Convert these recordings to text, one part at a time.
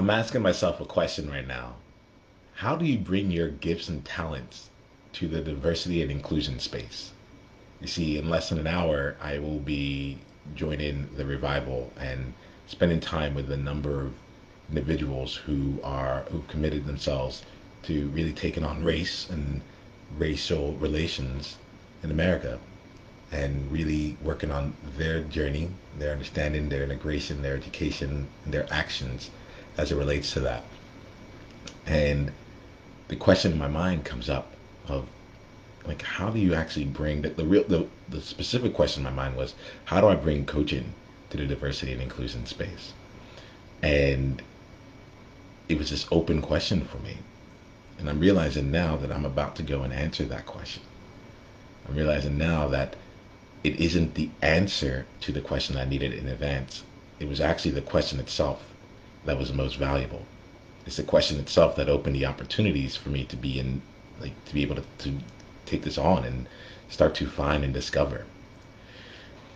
I'm asking myself a question right now. How do you bring your gifts and talents to the diversity and inclusion space? You see, in less than an hour, I will be joining the revival and spending time with a number of individuals who committed themselves to really taking on race and racial relations in America and really working on their journey, their understanding, their integration, their education, and their actions as it relates to that. And the question in my mind comes up of like how do you actually bring the specific question in my mind was how do I bring coaching to the diversity and inclusion space? And it was this open question for me. And I'm realizing now that I'm about to go and answer that question. I'm realizing now that it isn't the answer to the question I needed in advance. It was actually the question itself that was the most valuable. It's the question itself that opened the opportunities for me to be in, like, to be able to take this on and start to find and discover.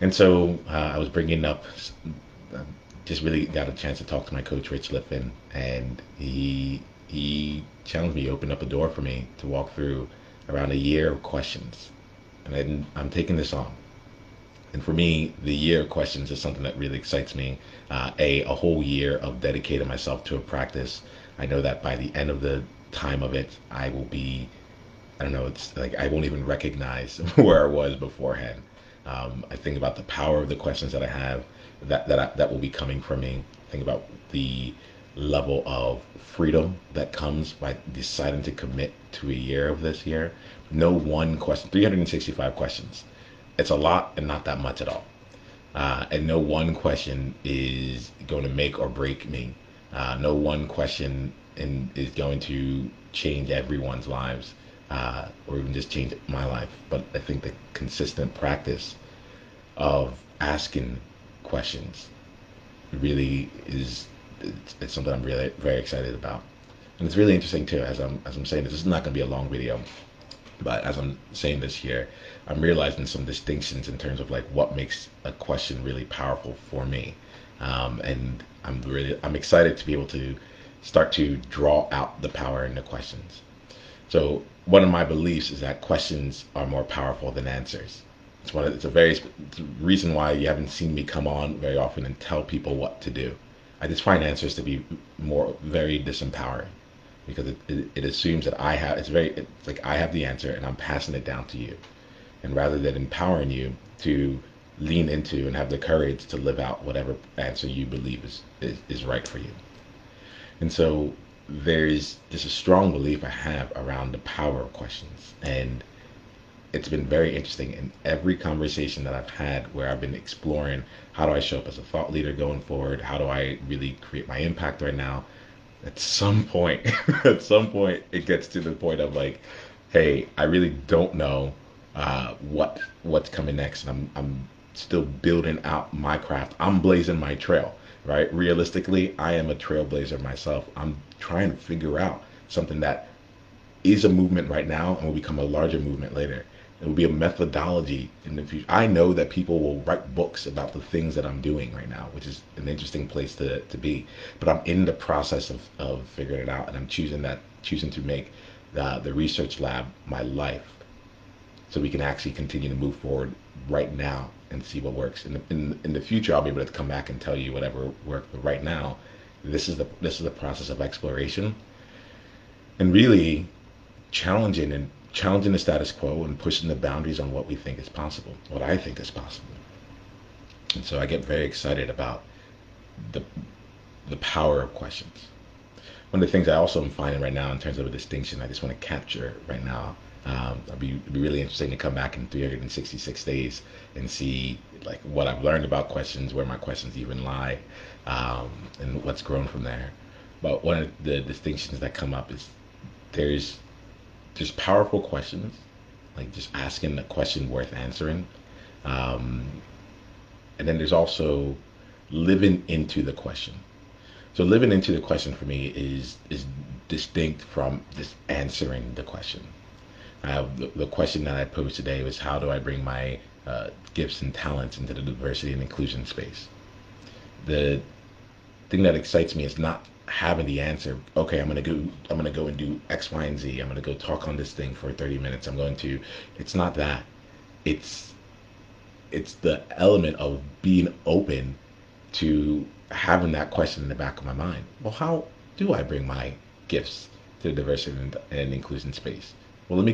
And so I was bringing up, just really got a chance to talk to my coach, Rich Liffin, and he challenged me, opened up a door for me to walk through around a year of questions. And I'm taking this on. And for me, the year of questions is something that really excites me. A whole year of dedicating myself to a practice. I know that by the end of the time of it, I will be, I don't know, it's like I won't even recognize where I was beforehand. I think about the power of the questions that I have that will be coming from me. Think about the level of freedom that comes by deciding to commit to a year of this year. No one question, 365 questions. It's a lot and not that much at all. And no one question is going to make or break me. No one question is going to change everyone's lives or even just change my life. But I think the consistent practice of asking questions really is it's something I'm really very excited about. And it's really interesting too, as I'm saying this is not going to be a long video, but as I'm saying this here, I'm realizing some distinctions in terms of like what makes a question really powerful for me. And I'm excited to be able to start to draw out the power in the questions. So one of my beliefs is that questions are more powerful than answers. It's a reason why you haven't seen me come on very often and tell people what to do. I just find answers to be very disempowering because it assumes that it's like I have the answer and I'm passing it down to you. And rather than empowering you to lean into and have the courage to live out whatever answer you believe is right for you. And so there's just a strong belief I have around the power of questions. And it's been very interesting in every conversation that I've had where I've been exploring how do I show up as a thought leader going forward? How do I really create my impact right now? At some point, at some point, it gets to the point of like, hey, I really don't know what's coming next, and I'm still building out my craft. I'm blazing my trail, right? Realistically, I am a trailblazer myself. I'm trying to figure out something that is a movement right now and will become a larger movement later. It will be a methodology in the future. I know that people will write books about the things that I'm doing right now, which is an interesting place to be. But I'm in the process of figuring it out, and I'm choosing to make the research lab my life, so we can actually continue to move forward right now and see what works. In the future, I'll be able to come back and tell you whatever worked. But right now, this is the process of exploration, and really challenging the status quo and pushing the boundaries on what we think is possible, what I think is possible. And so I get very excited about the power of questions. One of the things I also am finding right now in terms of a distinction I just want to capture right now. It'd be really interesting to come back in 366 days and see like what I've learned about questions, where my questions even lie, and what's grown from there. But one of the distinctions that come up is there's just powerful questions, like just asking a question worth answering. Um, and then there's also living into the question. So living into the question for me is distinct from just answering the question. The question that I posed today was how do I bring my gifts and talents into the diversity and inclusion space? The thing that excites me is not having the answer. Okay, I'm gonna go and do X, Y, and Z. I'm gonna go talk on this thing for 30 minutes. I'm going to, it's not that. It's it's the element of being open to having that question in the back of my mind. Well, how do I bring my gifts to the diversity and inclusion space? Well, let me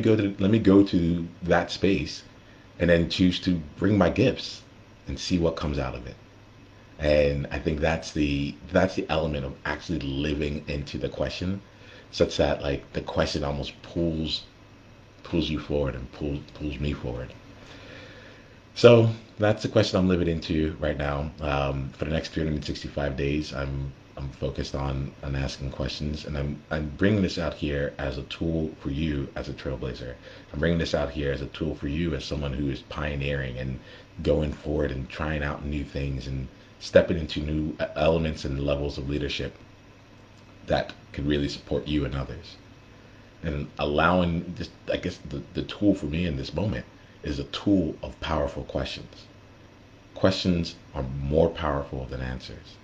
go to that space and then choose to bring my gifts and see what comes out of it. And I think that's the element of actually living into the question, such that like the question almost pulls you forward and pulls me forward. So that's the question I'm living into right now. For the next 365 days, I'm focused on asking questions, and I'm bringing this out here as a tool for you as a trailblazer. I'm bringing this out here as a tool for you as someone who is pioneering and going forward and trying out new things and stepping into new elements and levels of leadership that could really support you and others. And allowing just, I guess the tool for me in this moment is a tool of powerful questions. Questions are more powerful than answers.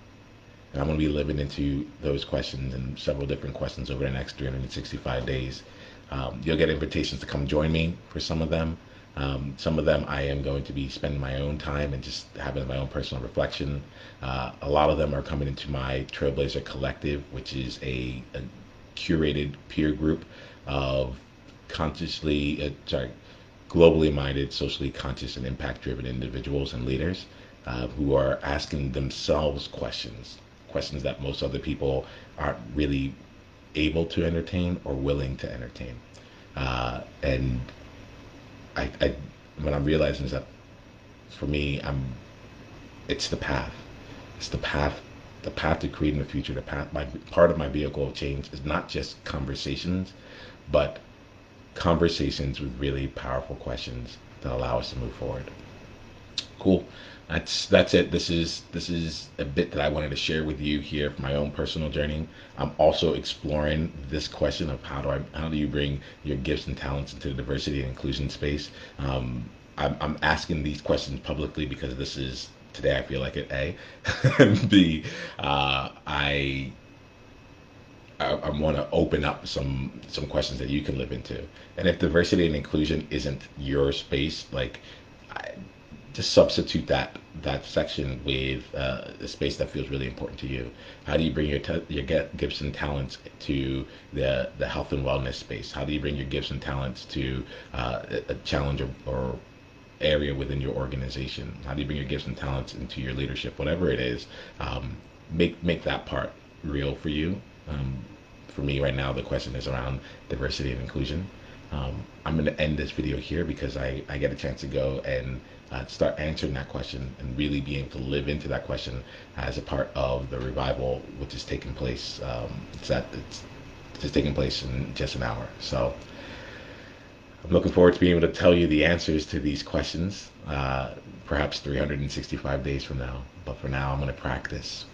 And I'm going to be living into those questions and several different questions over the next 365 days. You'll get invitations to come join me for some of them. Some of them I am going to be spending my own time and just having my own personal reflection. A lot of them are coming into my Trailblazer Collective, which is a curated peer group of globally minded, socially conscious, and impact driven individuals and leaders who are asking themselves questions that most other people aren't really able to entertain or willing to entertain. And I what I'm realizing is that for me, it's the path. It's the path to creating the future. The path, my part of my vehicle of change is not just conversations, but conversations with really powerful questions that allow us to move forward. Cool. That's it. This is a bit that I wanted to share with you here for my own personal journey. I'm also exploring this question of how do you bring your gifts and talents into the diversity and inclusion space. I'm asking these questions publicly because this is today I feel like it. A, and B, I want to open up some questions that you can live into. And if diversity and inclusion isn't your space, like I, just substitute that section with a space that feels really important to you. How do you bring your gifts and talents to the health and wellness space? How do you bring your gifts and talents to a challenge or area within your organization? How do you bring your gifts and talents into your leadership? Whatever it is, make that part real for you. For me right now, the question is around diversity and inclusion. I'm going to end this video here because I get a chance to go and start answering that question and really be able to live into that question as a part of the revival, which is taking place. It's taking place in just an hour. So I'm looking forward to being able to tell you the answers to these questions, perhaps 365 days from now. But for now, I'm going to practice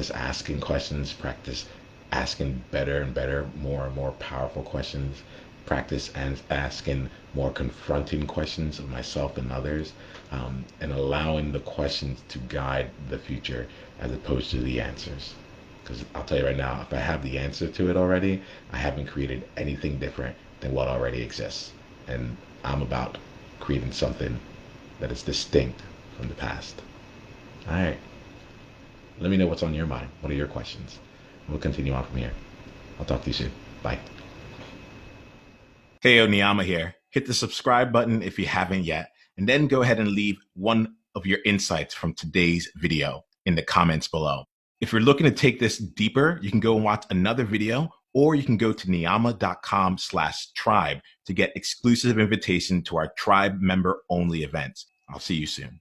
asking questions, practice asking better and better, more and more powerful questions, practice and asking more confronting questions of myself and others, and allowing the questions to guide the future as opposed to the answers. Because I'll tell you right now, if I have the answer to it already, I haven't created anything different than what already exists. And I'm about creating something that is distinct from the past. All right. Let me know what's on your mind. What are your questions? We'll continue on from here. I'll talk to you soon. Bye. Hey, Oniyama here. Hit the subscribe button if you haven't yet, and then go ahead and leave one of your insights from today's video in the comments below. If you're looking to take this deeper, you can go and watch another video, or you can go to niyama.com/tribe to get exclusive invitation to our tribe member only events. I'll see you soon.